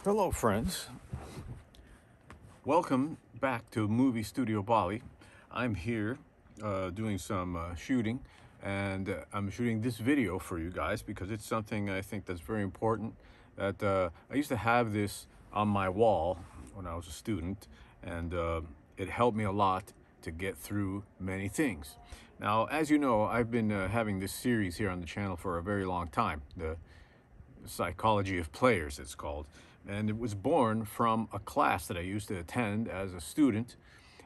Hello, friends. Welcome back to Movie Studio Bali. I'm here doing some shooting, and I'm shooting this video for you guys because it's something I think that's very important. That I used to have this on my wall when I was a student, and it helped me a lot to get through many things. Now, as you know, I've been having this series here on the channel for a very long time. The Psychology of Players, it's called. And it was born from a class that I used to attend as a student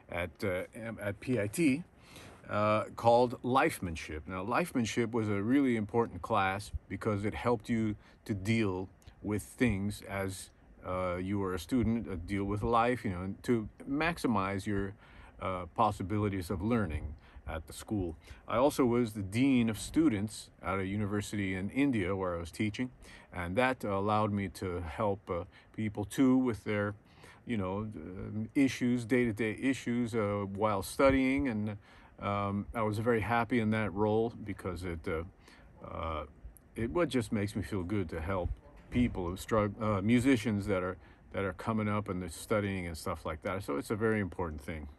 at PIT called Lifemanship. Now, Lifemanship was a really important class because it helped you to deal with things as you were a student, deal with life, to maximize your possibilities of learning at the school. I also was the dean of students at a university in India where I was teaching, and that allowed me to help people too with their, issues, day-to-day issues while studying, and I was very happy in that role because it what just makes me feel good to help people who struggle, musicians that are coming up and they're studying and stuff like that. So it's a very important thing.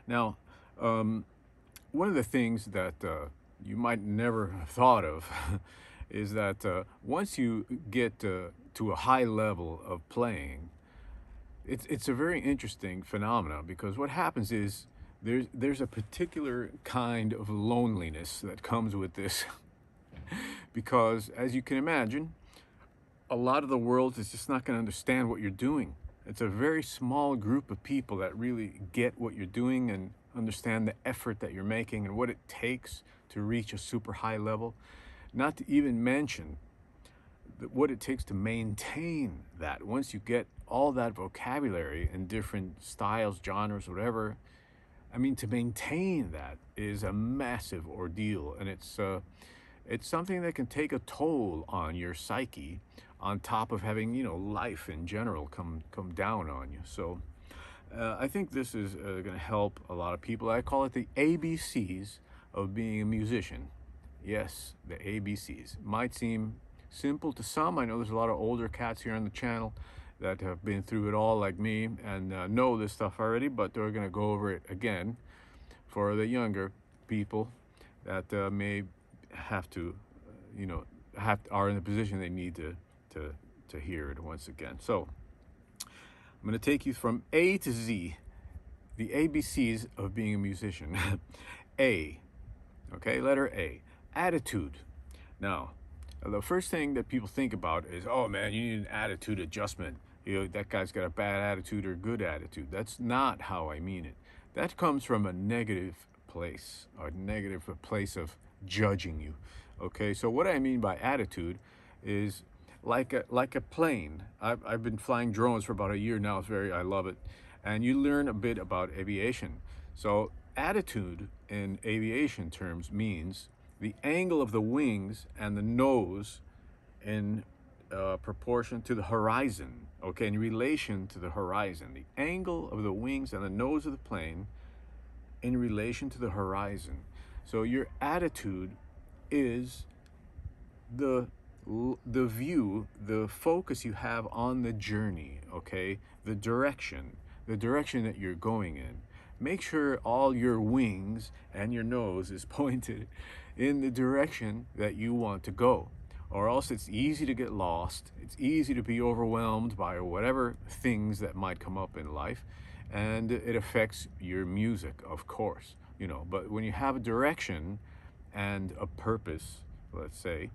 Now, one of the things that you might never have thought of is that once you get to a high level of playing, it's a very interesting phenomenon because what happens is there's a particular kind of loneliness that comes with this because as you can imagine, a lot of the world is just not going to understand what you're doing. It's a very small group of people that really get what you're doing and understand the effort that you're making and what it takes to reach a super high level. Not to even mention what it takes to maintain that. Once you get all that vocabulary in different styles, genres, whatever, I mean, to maintain that is a massive ordeal, and it's something that can take a toll on your psyche, on top of having life in general come down on you. So I think this is going to help a lot of people. I call it the ABCs of being a musician. Yes, the ABCs might seem simple to some. I know there's a lot of older cats here on the channel that have been through it all like me and know this stuff already, but they're going to go over it again for the younger people that may have to, are in the position they need to hear it once again. So I'm going to take you from A to Z, the ABCs of being a musician. A, okay, letter A, attitude. Now, the first thing that people think about is, oh man, you need an attitude adjustment. That guy's got a bad attitude or good attitude. That's not how I mean it. That comes from a negative place of judging you. Okay, so what I mean by attitude is like a plane. I've been flying drones for about a year now. I love it, and you learn a bit about aviation. So attitude in aviation terms means the angle of the wings and the nose in proportion to the horizon. Okay, in relation to the horizon, the angle of the wings and the nose of the plane in relation to the horizon. So your attitude is the view, the focus you have on the journey, okay? The direction that you're going in. Make sure all your wings and your nose is pointed in the direction that you want to go, or else it's easy to get lost. It's easy to be overwhelmed by whatever things that might come up in life, and it affects your music, of course, but when you have a direction and a purpose, let's say,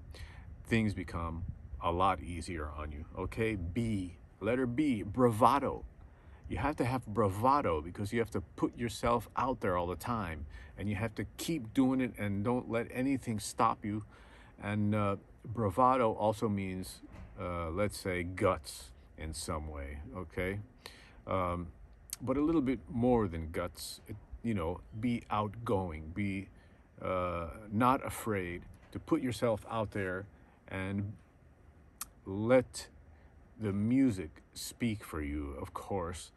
things become a lot easier on you. Okay, B, letter B, bravado. You have to have bravado because you have to put yourself out there all the time, and you have to keep doing it and don't let anything stop you. And bravado also means, let's say, guts in some way. Okay, but a little bit more than guts. Be outgoing, be not afraid to put yourself out there and let the music speak for you, of course,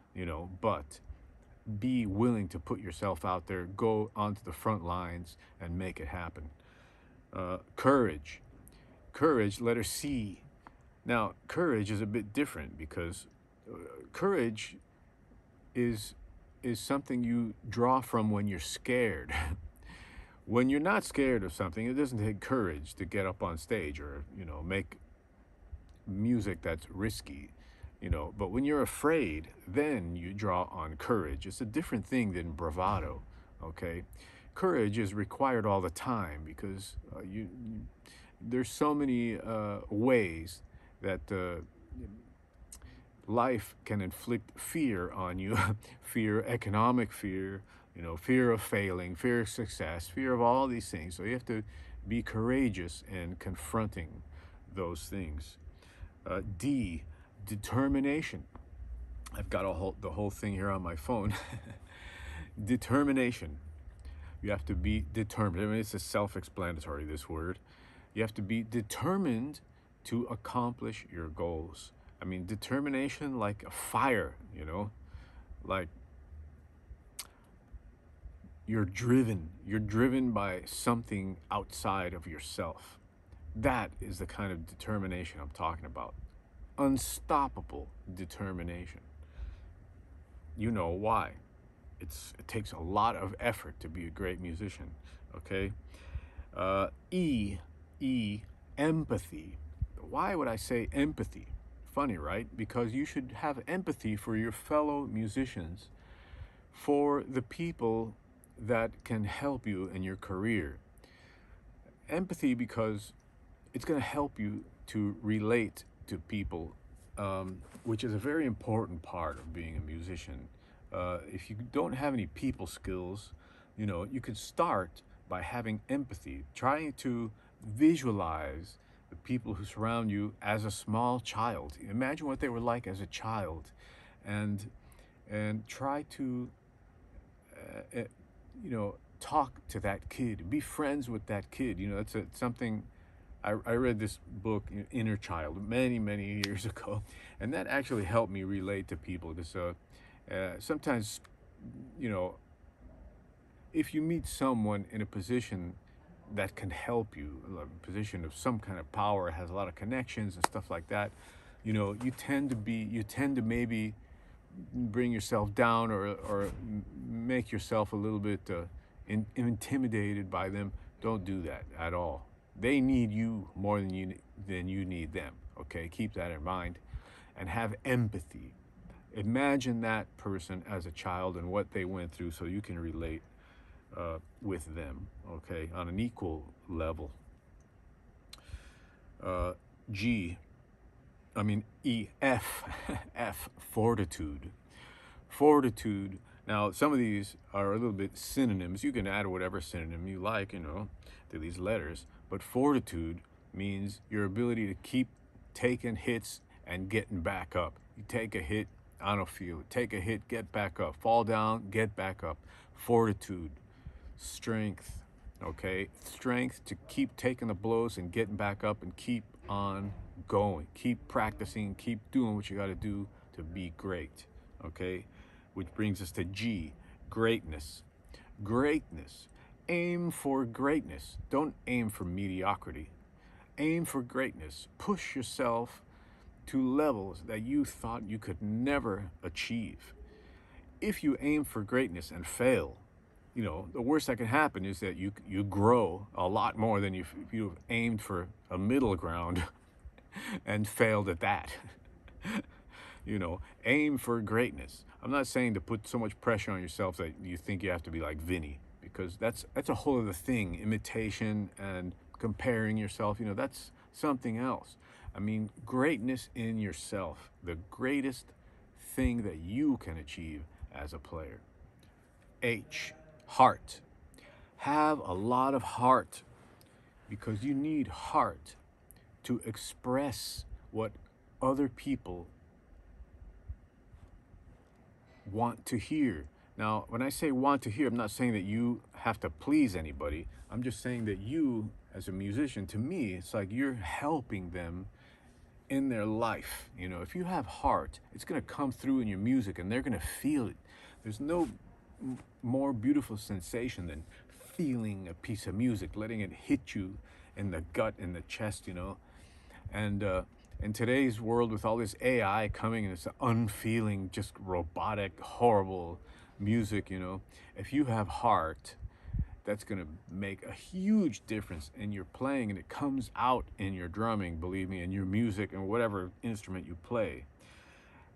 but be willing to put yourself out there, go onto the front lines and make it happen. Courage, letter C. Now, courage is a bit different because courage is something you draw from when you're scared. When you're not scared of something, it doesn't take courage to get up on stage or, make music that's risky, but when you're afraid, then you draw on courage. It's a different thing than bravado, okay? Courage is required all the time because there's so many ways that life can inflict fear on you. Fear, economic fear, fear of failing, fear of success, fear of all these things. So you have to be courageous in confronting those things. D, determination. I've got the whole thing here on my phone. Determination. You have to be determined. I mean, it's a self-explanatory, this word. You have to be determined to accomplish your goals. I mean, determination like a fire, like you're driven by something outside of yourself. That is the kind of determination I'm talking about. Unstoppable determination. You know why. It takes a lot of effort to be a great musician, okay? Empathy. Why would I say empathy? Funny, right? Because you should have empathy for your fellow musicians, for the people that can help you in your career. Empathy because it's going to help you to relate to people, which is a very important part of being a musician. If you don't have any people skills, you could start by having empathy, trying to visualize the people who surround you as a small child. Imagine what they were like as a child, and try to, talk to that kid, be friends with that kid. That's something. I read this book, Inner Child, many years ago, and that actually helped me relate to people because sometimes, if you meet someone in a position that can help you, a position of some kind of power, has a lot of connections and stuff like that, you tend to maybe bring yourself down or make yourself a little bit intimidated by them. Don't do that at all. They need you more than you need them. Okay, keep that in mind, and have empathy. Imagine that person as a child and what they went through, so you can relate with them. Okay, on an equal level. F, fortitude. Fortitude. Now, some of these are a little bit synonyms. You can add whatever synonym you like, to these letters. But fortitude means your ability to keep taking hits and getting back up. You take a hit, I don't feel it. Take a hit, get back up. Fall down, get back up. Fortitude. Strength, okay? Strength to keep taking the blows and getting back up and keep on going. Keep practicing, keep doing what you got to do to be great, okay? Which brings us to G, greatness. Greatness. Aim for greatness. Don't aim for mediocrity. Aim for greatness. Push yourself to levels that you thought you could never achieve. If you aim for greatness and fail, the worst that can happen is that you grow a lot more than if you've aimed for a middle ground and failed at that. Aim for greatness. I'm not saying to put so much pressure on yourself that you think you have to be like Vinny, because that's a whole other thing. Imitation and comparing yourself, that's something else. I mean, greatness in yourself, the greatest thing that you can achieve as a player. H, heart. Have a lot of heart, because you need heart to express what other people want to hear. Now, when I say want to hear, I'm not saying that you have to please anybody. I'm just saying that you, as a musician, to me, it's like you're helping them in their life. If you have heart, it's going to come through in your music and they're going to feel it. There's no more beautiful sensation than feeling a piece of music, letting it hit you in the gut, in the chest, and In today's world, with all this AI coming and it's unfeeling, just robotic, horrible music, if you have heart, that's going to make a huge difference in your playing, and it comes out in your drumming, believe me, in your music and whatever instrument you play.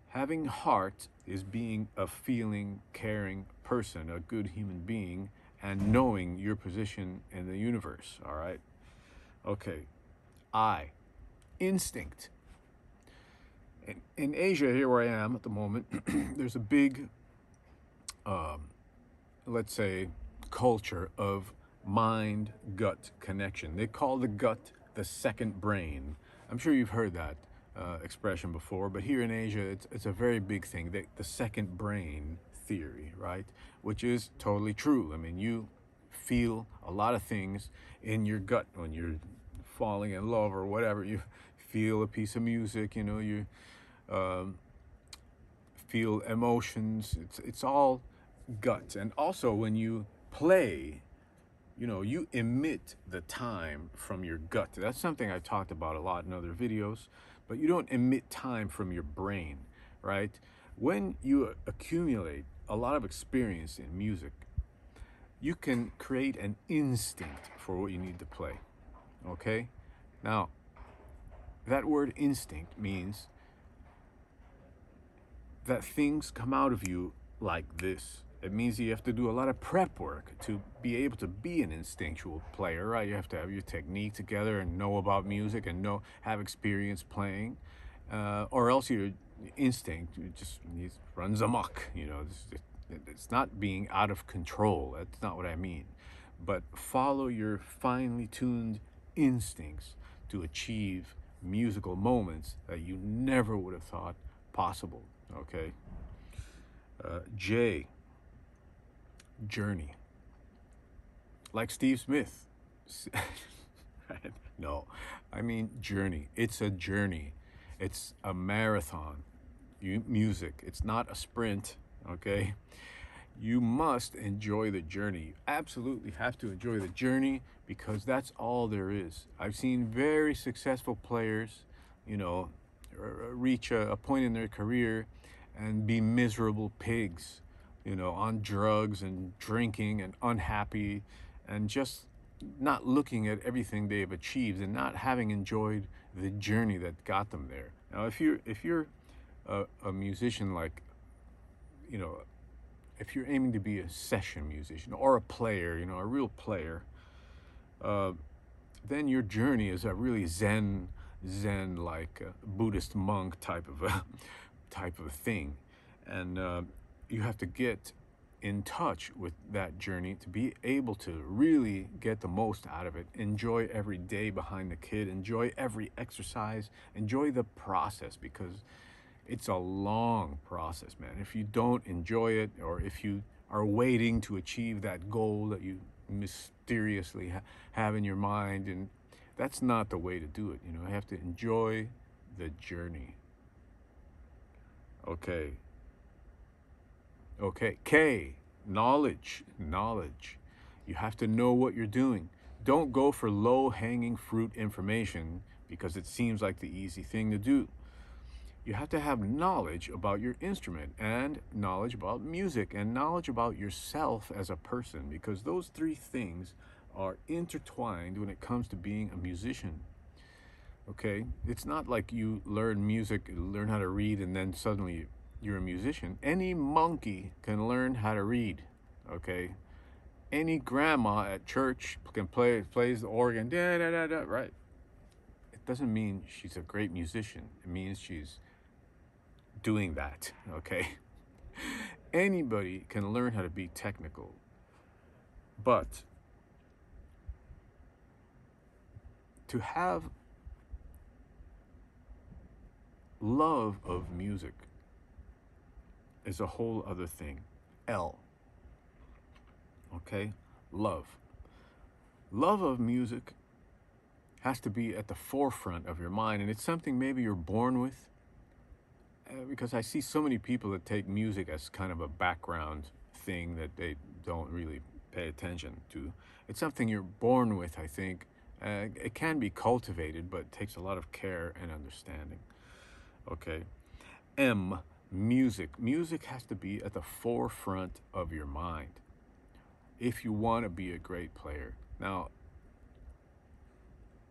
Having heart is being a feeling, caring person, a good human being, and knowing your position in the universe. All right. Okay. I, instinct. In Asia, here where I am at the moment, there's a big, let's say, culture of mind gut connection. They call the gut the second brain. I'm sure you've heard that expression before, but here in Asia, it's a very big thing. The second brain theory, right? Which is totally true. I mean, you feel a lot of things in your gut when you're falling in love or whatever. You feel a piece of music, you feel emotions. It's all gut. And also when you play, you emit the time from your gut. That's something I talked about a lot in other videos, but you don't emit time from your brain, right? When you accumulate a lot of experience in music, you can create an instinct for what you need to play, okay? Now, that word instinct means that things come out of you like this. It means you have to do a lot of prep work to be able to be an instinctual player, right? You have to have your technique together and know about music and have experience playing, or else your instinct just runs amok. It's not being out of control. That's not what I mean. But follow your finely tuned instincts to achieve musical moments that you never would have thought possible. Okay. J, journey. Like Steve Smith. No, I mean journey. It's a journey. It's a marathon. Music. It's not a sprint. Okay. You must enjoy the journey. You absolutely have to enjoy the journey because that's all there is. I've seen very successful players, reach a point in their career and be miserable pigs, on drugs and drinking and unhappy and just not looking at everything they've achieved and not having enjoyed the journey that got them there. Now, if you're a musician, like, if you're aiming to be a session musician or a player, a real player, then your journey is a really zen like Buddhist monk type of a thing, and you have to get in touch with that journey to be able to really get the most out of it. Enjoy every day behind the kid. Enjoy every exercise. Enjoy the process, because it's a long process, man. If you don't enjoy it, or if you are waiting to achieve that goal that you mysteriously have in your mind, and that's not the way to do it. You have to enjoy the journey. Okay. K, knowledge. You have to know what you're doing. Don't go for low-hanging fruit information because it seems like the easy thing to do. You have to have knowledge about your instrument, and knowledge about music, and knowledge about yourself as a person, because those three things are intertwined when it comes to being a musician. Okay? It's not like you learn music, learn how to read, and then suddenly you're a musician. Any monkey can learn how to read. Okay? Any grandma at church can plays the organ, da da da da, right? It doesn't mean she's a great musician. It means she's doing that. Okay? Anybody can learn how to be technical, but to have love of music is a whole other thing. L. Okay? Love of music has to be at the forefront of your mind, and it's something maybe you're born with, because I see so many people that take music as kind of a background thing that they don't really pay attention to. It's something you're born with, I think, It can be cultivated, but it takes a lot of care and understanding. Okay. M, music. Music has to be at the forefront of your mind if you want to be a great player. Now,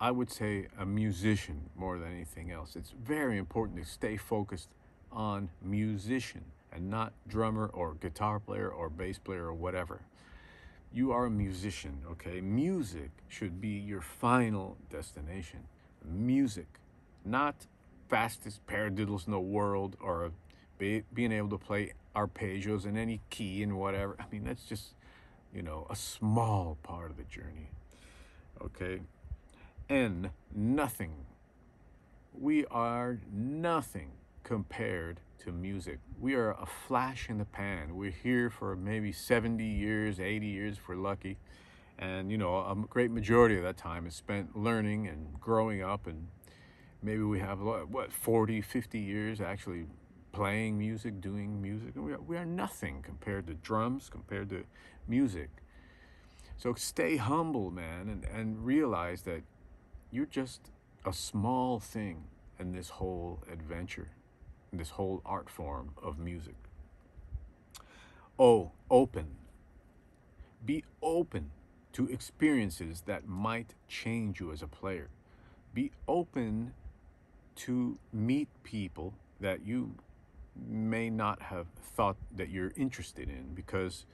I would say a musician more than anything else. It's very important to stay focused on musician and not drummer or guitar player or bass player or whatever. You are a musician, okay? Music should be your final destination. Music, not fastest paradiddles in the world or being able to play arpeggios in any key and whatever. I mean, that's just, a small part of the journey, okay? N, nothing. We are nothing compared to music. We are a flash in the pan. We're here for maybe 70 years, 80 years if we're lucky. And, a great majority of that time is spent learning and growing up. And maybe we have, 40, 50 years actually playing music, doing music. And we are nothing compared to drums, compared to music. So stay humble, man, and realize that you're just a small thing in this whole adventure, in this whole art form of music. O, open. Be open to experiences that might change you as a player. Be open to meet people that you may not have thought that you're interested in, because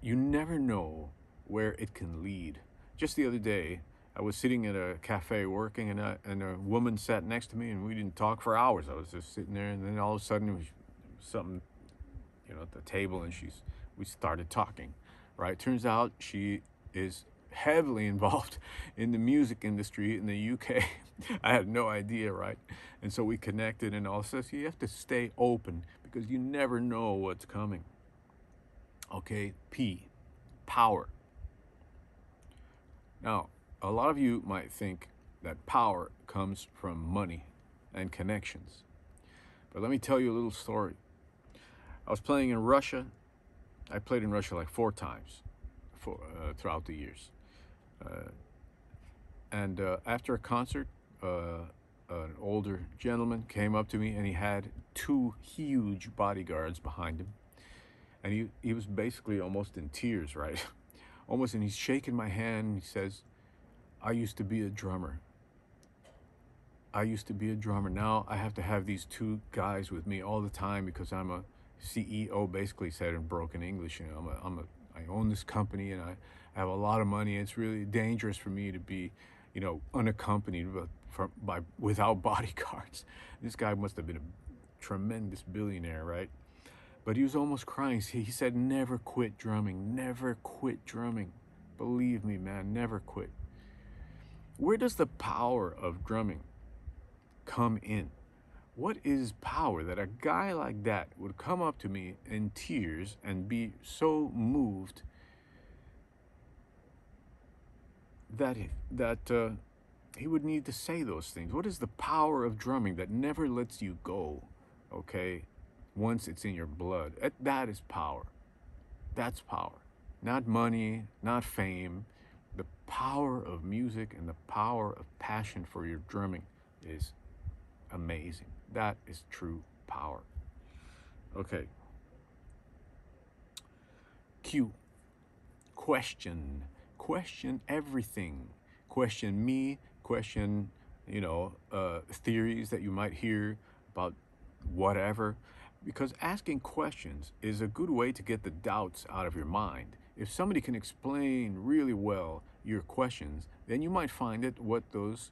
you never know where it can lead. Just the other day, I was sitting at a cafe working, and a woman sat next to me, and we didn't talk for hours. I was just sitting there, and then all of a sudden, it was something, at the table, and we started talking. Right? Turns out she is heavily involved in the music industry in the UK. I had no idea, right? And so we connected, and also, so you have to stay open because you never know what's coming. Okay, P, power. Now, a lot of you might think that power comes from money and connections. But let me tell you a little story. I was playing in Russia. I played in Russia like 4 times throughout the years. And after a concert, an older gentleman came up to me, and he had 2 huge bodyguards behind him. And he was basically almost in tears, right? Almost, and he's shaking my hand, and he says, I used to be a drummer. I used to be a drummer. Now I have to have these 2 guys with me all the time because I'm a CEO, basically said in broken English. I own this company, and I have a lot of money. It's really dangerous for me to be, unaccompanied without bodyguards. This guy must have been a tremendous billionaire, right? But he was almost crying. He said, never quit drumming, never quit drumming. Believe me, man, never quit. Where does the power of drumming come in? What is power that a guy like that would come up to me in tears and be so moved that he would need to say those things? What is the power of drumming that never lets you go, okay, once it's in your blood? That is power. That's power. Not money, not fame. The power of music and the power of passion for your drumming is amazing. That is true power. Okay. Q. Question. Question everything. Question me. Question, theories that you might hear about whatever. Because asking questions is a good way to get the doubts out of your mind. If somebody can explain really well your questions, then you might find that what those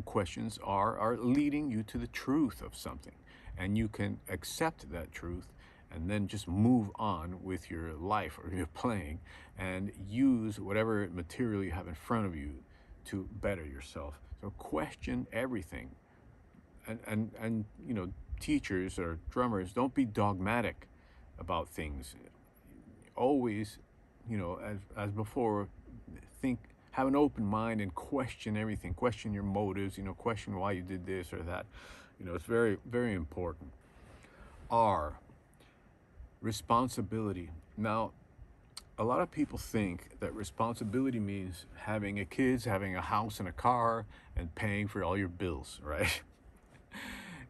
questions are leading you to the truth of something. And you can accept that truth and then just move on with your life or your playing and use whatever material you have in front of you to better yourself. So question everything. And teachers or drummers, don't be dogmatic about things. Always, as before, have an open mind and question everything. Question your motives, question why you did this or that. It's very, very important. R, responsibility. Now, a lot of people think that responsibility means having a kids, having a house and a car, and paying for all your bills, right?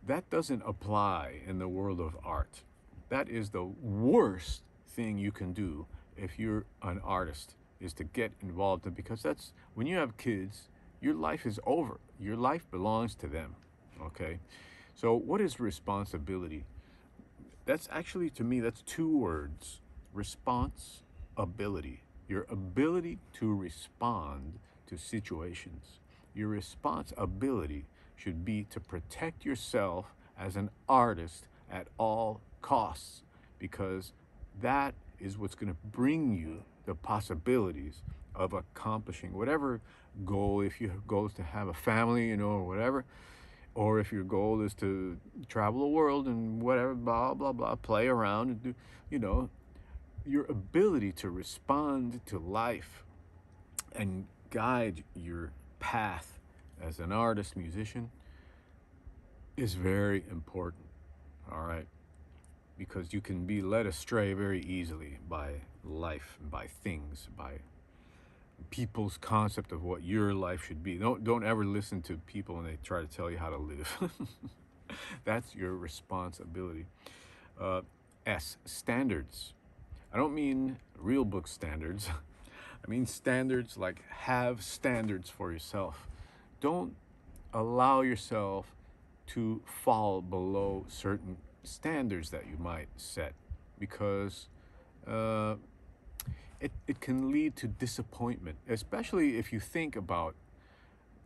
That doesn't apply in the world of art. That is the worst thing you can do if you're an artist, is to get involved in, because that's when you have kids, your life is over. Your life belongs to them. Okay? So what is responsibility? That's actually, to me, that's two words. Response ability. Your ability to respond to situations. Your responsibility should be to protect yourself as an artist at all costs, because that is what's going to bring you the possibilities of accomplishing whatever goal. If your goal is to have a family, or whatever, or if your goal is to travel the world and whatever, blah blah blah, play around and do, you know, your ability to respond to life and guide your path as an artist, musician, is very important. All right, because you can be led astray very easily by life, by things, by people's concept of what your life should be. Don't ever listen to people when they try to tell you how to live. That's your responsibility. Uh, Standards. I don't mean real book standards. I mean standards like have standards for yourself. Don't allow yourself to fall below certain standards that you might set, because uh, it can lead to disappointment, especially if you think about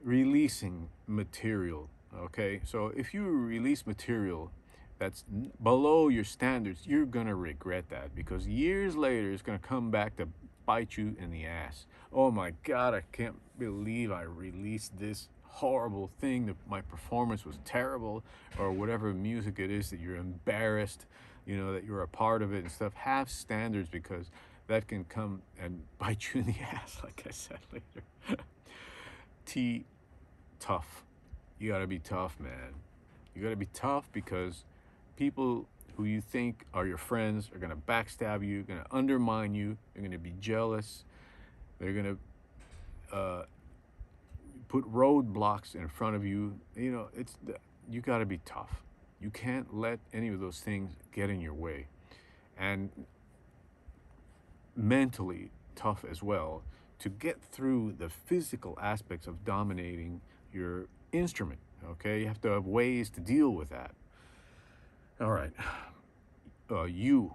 releasing material. Okay, so if you release material that's below your standards, you're gonna regret that, because years later it's gonna come back to bite you in the ass. Oh my God, I can't believe I released this horrible thing. That my performance was terrible, or whatever music it is that you're embarrassed, that you're a part of it and stuff. Have standards, because that can come and bite you in the ass, like I said later. T, tough. You gotta be tough, man. You gotta be tough, because people who you think are your friends are gonna backstab you, gonna undermine you, they're gonna be jealous, they're gonna put roadblocks in front of you. You gotta be tough. You can't let any of those things get in your way. And mentally tough as well, to get through the physical aspects of dominating your instrument. Okay, you have to have ways to deal with that. All right, you,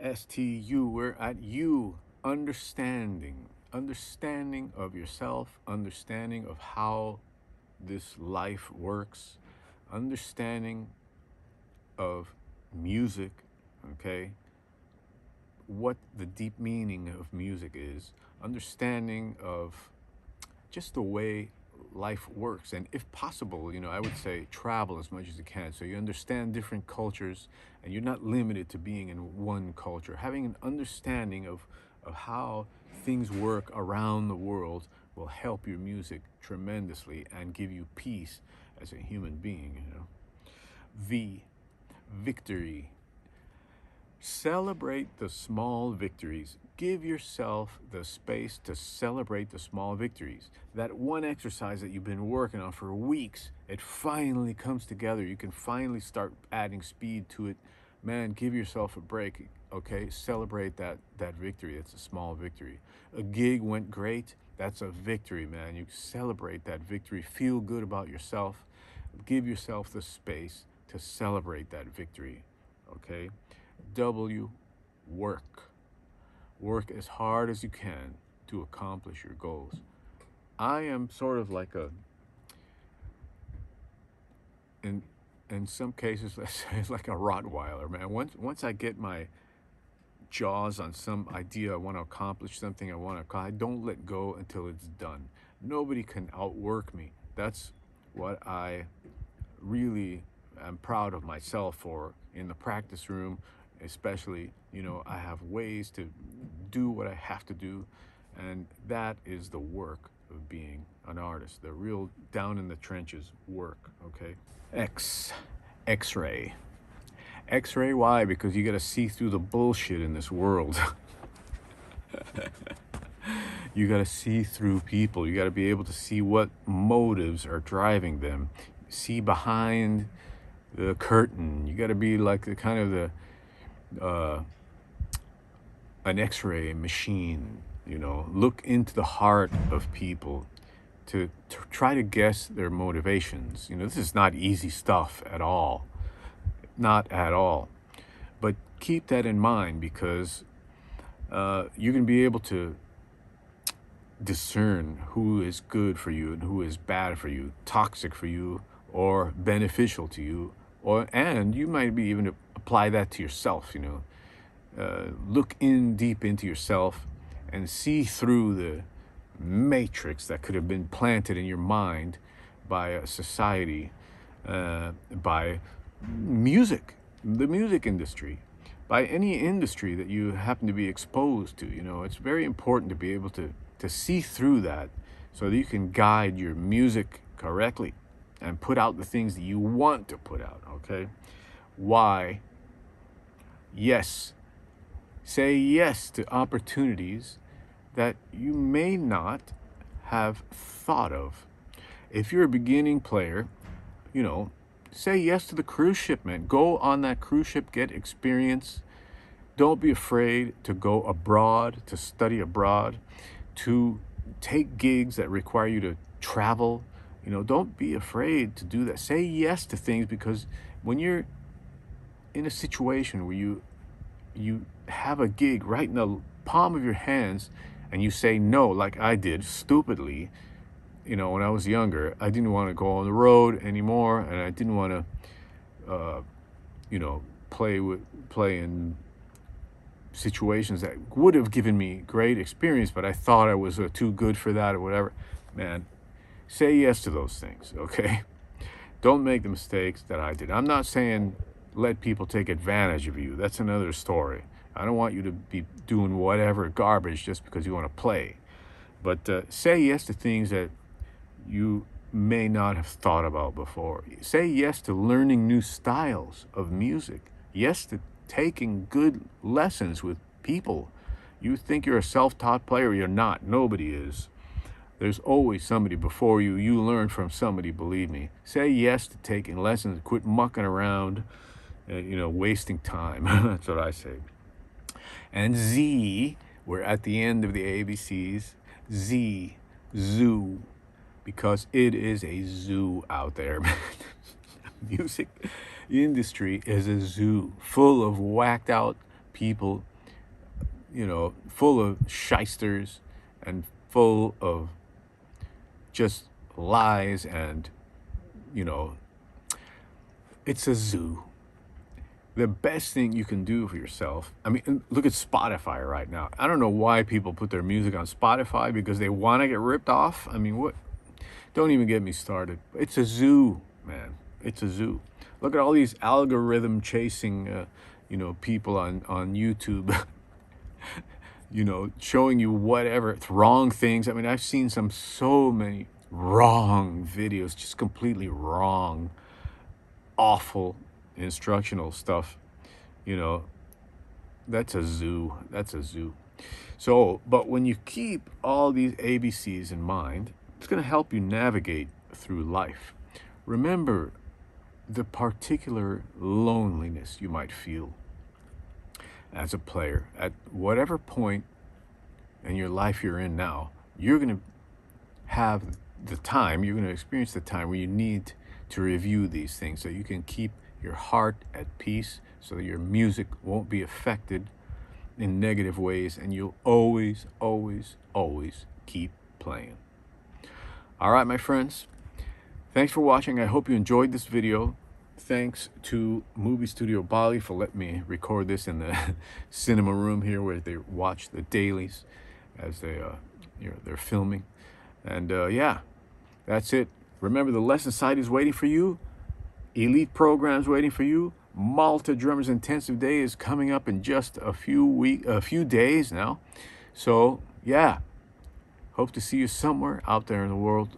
STU, we're at you. Understanding of yourself, understanding of how this life works, understanding of music. Okay, what the deep meaning of music is, understanding of just the way life works. And if possible, I would say travel as much as you can, so you understand different cultures and you're not limited to being in one culture. Having an understanding of how things work around the world will help your music tremendously and give you peace as a human being. V, victory. Celebrate the small victories. Give yourself the space to celebrate the small victories. That one exercise that you've been working on for weeks, it finally comes together. You can finally start adding speed to it. Man, give yourself a break, okay? Celebrate that victory. It's a small victory. A gig went great. That's a victory, man. You celebrate that victory. Feel good about yourself. Give yourself the space to celebrate that victory, okay? W, work. Work as hard as you can to accomplish your goals. I am sort of like in some cases, let's say, like a Rottweiler, man. Once I get my jaws on some idea, I want to accomplish something, I don't let go until it's done. Nobody can outwork me. That's what I really am proud of myself for in the practice room. Especially, I have ways to do what I have to do, and that is the work of being an artist, the real down in the trenches work, okay? X-ray. X-ray, why? Because you got to see through the bullshit in this world. You got to see through people. You got to be able to see what motives are driving them. See behind the curtain. You got to be like the kind of an X-ray machine. You know, look into the heart of people to try to guess their motivations. You know, this is not easy stuff at all. Not at all. But keep that in mind, because you're going to be able to discern who is good for you and who is bad for you, toxic for you or beneficial to you, and you might be even apply that to yourself. You know, look in deep into yourself and see through the matrix that could have been planted in your mind by a society, by music, the music industry, by any industry that you happen to be exposed to. You know, it's very important to be able to see through that so that you can guide your music correctly and put out the things that you want to put out, okay? Why? Yes. Say yes to opportunities that you may not have thought of. If you're a beginning player, you know, say yes to the cruise ship, man. Go on that cruise ship, get experience. Don't be afraid to go abroad, to study abroad, to take gigs that require you to travel. You know, don't be afraid to do that. Say yes to things, because when you're in a situation where you have a gig right in the palm of your hands and you say no, like I did stupidly, you know, when I was younger, I didn't want to go on the road anymore, and I didn't want to, you know, play in situations that would have given me great experience, but I thought I was too good for that or whatever. Man, say yes to those things, okay? Don't make the mistakes that I did. I'm not saying let people take advantage of you. That's another story. I don't want you to be doing whatever garbage just because you want to play. But say yes to things that you may not have thought about before. Say yes to learning new styles of music. Yes to taking good lessons with people. You think you're a self-taught player, you're not. Nobody is. There's always somebody before you. You learn from somebody, believe me. Say yes to taking lessons. Quit mucking around, you know, wasting time. That's what I say. And Z, we're at the end of the ABCs. Z, zoo, because it is a zoo out there, man. Music industry is a zoo full of whacked out people, you know, full of shysters and full of just lies, and, you know, it's a zoo. The best thing you can do for yourself, I mean, look at Spotify right now. I don't know why people put their music on Spotify, because they want to get ripped off. I mean, what? Don't even get me started. It's a zoo, man. It's a zoo. Look at all these algorithm chasing, you know, people on YouTube, you know, showing you whatever wrong things. I mean, I've seen so many wrong videos, just completely wrong, awful instructional stuff. You know, that's a zoo. That's a zoo. So, but when you keep all these ABCs in mind, it's going to help you navigate through life. Remember the particular loneliness you might feel as a player at whatever point in your life you're in now. You're going to have the time, you're going to experience the time where you need to review these things so you can keep your heart at peace, so that your music won't be affected in negative ways, and you'll always, always, always keep playing. All right, my friends, thanks for watching. I hope you enjoyed this video. Thanks to Movie Studio Bali for letting me record this in the cinema room here, where they watch the dailies as they're filming. And yeah, that's it. Remember, the lesson site is waiting for you. Elite programs waiting for you. Malta Drummers Intensive Day is coming up in just a few days now. So yeah, hope to see you somewhere out there in the world.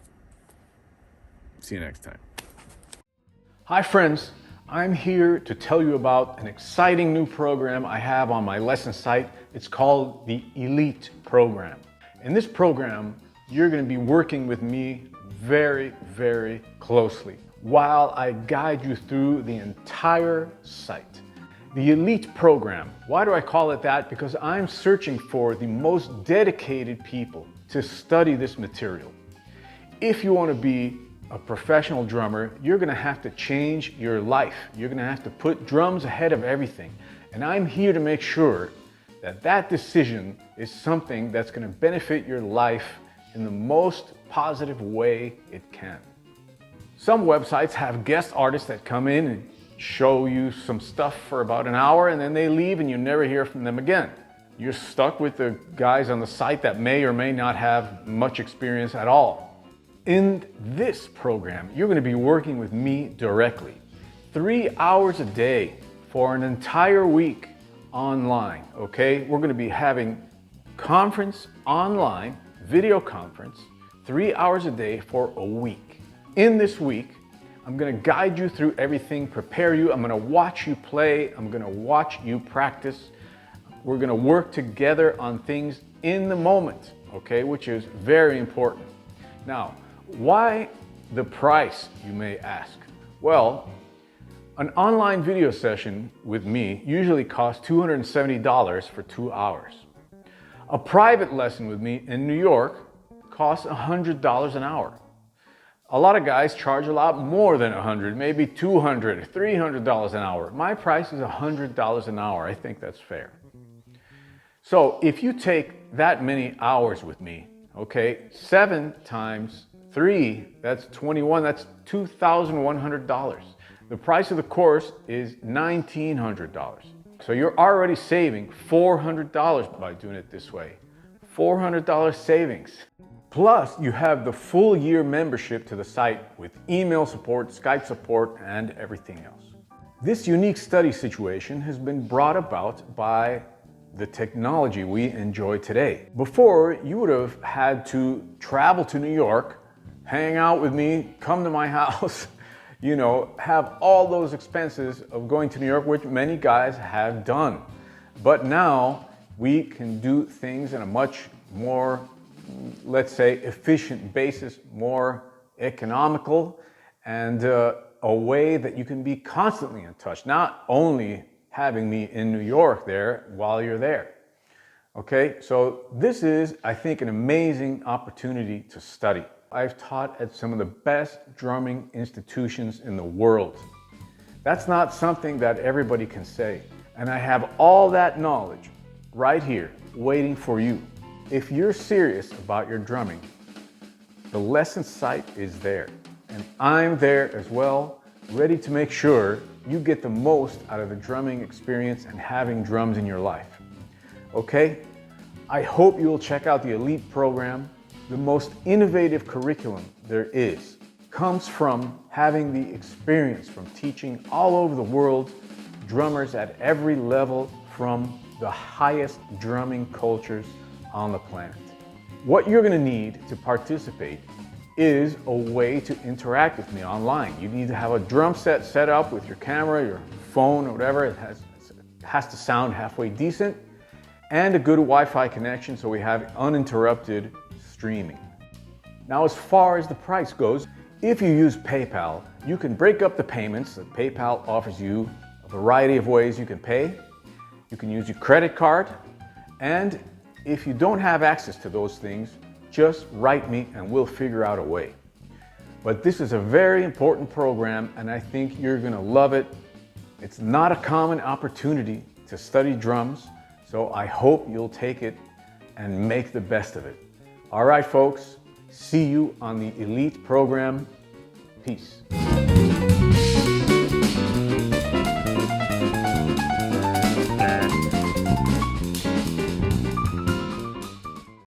See you next time. Hi friends, I'm here to tell you about an exciting new program I have on my lesson site. It's called the Elite Program. In this program, you're going to be working with me very, very closely while I guide you through the entire site. The Elite Program, why do I call it that? Because I'm searching for the most dedicated people to study this material. If you want to be a professional drummer, you're going to have to change your life. You're going to have to put drums ahead of everything. And I'm here to make sure that that decision is something that's going to benefit your life in the most positive way it can. Some websites have guest artists that come in and show you some stuff for about an hour and then they leave and you never hear from them again. You're stuck with the guys on the site that may or may not have much experience at all. In this program, you're going to be working with me directly, 3 hours a day for an entire week online, okay? We're going to be having conference online, video conference, 3 hours a day for a week. In this week, I'm going to guide you through everything, prepare you. I'm going to watch you play. I'm going to watch you practice. We're going to work together on things in the moment, okay, which is very important. Now, why the price, you may ask? Well, an online video session with me usually costs $270 for 2 hours. A private lesson with me in New York costs $100 an hour. A lot of guys charge a lot more than $100, maybe $200, $300 an hour. My price is $100 an hour. I think that's fair. So if you take that many hours with me, okay, 7 times 3, that's 21, that's $2,100. The price of the course is $1,900. So you're already saving $400 by doing it this way. $400 savings. Plus, you have the full year membership to the site with email support, Skype support, and everything else. This unique study situation has been brought about by the technology we enjoy today. Before, you would have had to travel to New York, hang out with me, come to my house, you know, have all those expenses of going to New York, which many guys have done. But now we can do things in a much more, let's say, efficient basis, more economical, and a way that you can be constantly in touch, not only having me in New York there while you're there. Okay, so this is, I think, an amazing opportunity to study. I've taught at some of the best drumming institutions in the world. That's not something that everybody can say. And I have all that knowledge right here waiting for you. If you're serious about your drumming, the lesson site is there. And I'm there as well, ready to make sure you get the most out of the drumming experience and having drums in your life. Okay? I hope you'll check out the Elite Program. The most innovative curriculum there is comes from having the experience from teaching all over the world, drummers at every level from the highest drumming cultures on the planet. What you're going to need to participate is a way to interact with me online. You need to have a drum set up with your camera, your phone, or whatever. It has to sound halfway decent, and a good Wi-Fi connection so we have uninterrupted streaming. Now, as far as the price goes, if you use PayPal, you can break up the payments. PayPal offers you a variety of ways you can pay. You can use your credit card, and if you don't have access to those things, just write me and we'll figure out a way. But this is a very important program and I think you're gonna love it. It's not a common opportunity to study drums, so I hope you'll take it and make the best of it. All right, folks, see you on the Elite Program. Peace.